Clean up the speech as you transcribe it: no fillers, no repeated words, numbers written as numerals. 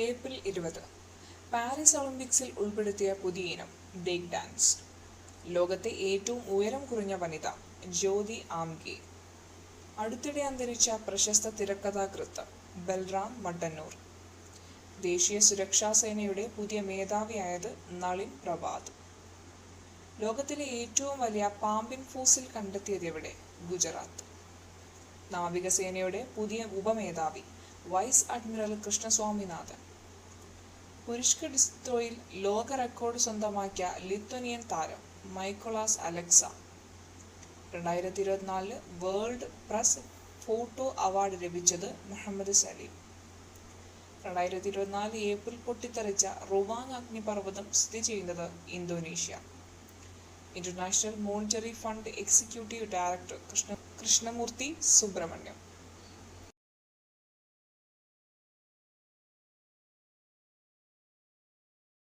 April 20 Paris ഒളിമ്പിക്സിൽ ഉൾപ്പെടുത്തിയ പുതിയ ഇനം ബ്രേക്ക് ഡാൻസ്. ലോകത്തെ ഏറ്റവും ഉയരം കുറഞ്ഞ വനിത ജ്യോതി ആംഗെ. അടുത്തിടെ അന്തരിച്ച പ്രശസ്ത തിരക്കഥാകൃത്ത് ബൽറാം മട്ടന്നൂർ. ദേശീയ സുരക്ഷാ സേനയുടെ പുതിയ മേധാവിയായത് നളിൻ പ്രഭാത്. ലോകത്തിലെ ഏറ്റവും വലിയ പാമ്പിൻ ഫോസിൽ കണ്ടെത്തിയതെവിടെ? ഗുജറാത്ത്. നാവികസേനയുടെ പുതിയ ഉപമേധാവി വൈസ് അഡ്മിറൽ കൃഷ്ണസ്വാമിനാഥൻ. പുരുഷ ഡിസ്ത്രോയിൽ ലോക റെക്കോർഡ് സ്വന്തമാക്കിയ ലിത്വനിയൻ താരം മൈക്കോളാസ് അലക്സ. 2024 വേൾഡ് പ്രസ് ഫോട്ടോ അവാർഡ് ലഭിച്ചത് മുഹമ്മദ് സലീം. 2024 ഏപ്രിൽ പൊട്ടിത്തെറിച്ച റുവാങ് അഗ്നിപർവ്വതം സ്ഥിതി ചെയ്യുന്നത് Indonesia. International monetary fund executive director Krishnamurthy Subrahmanyam.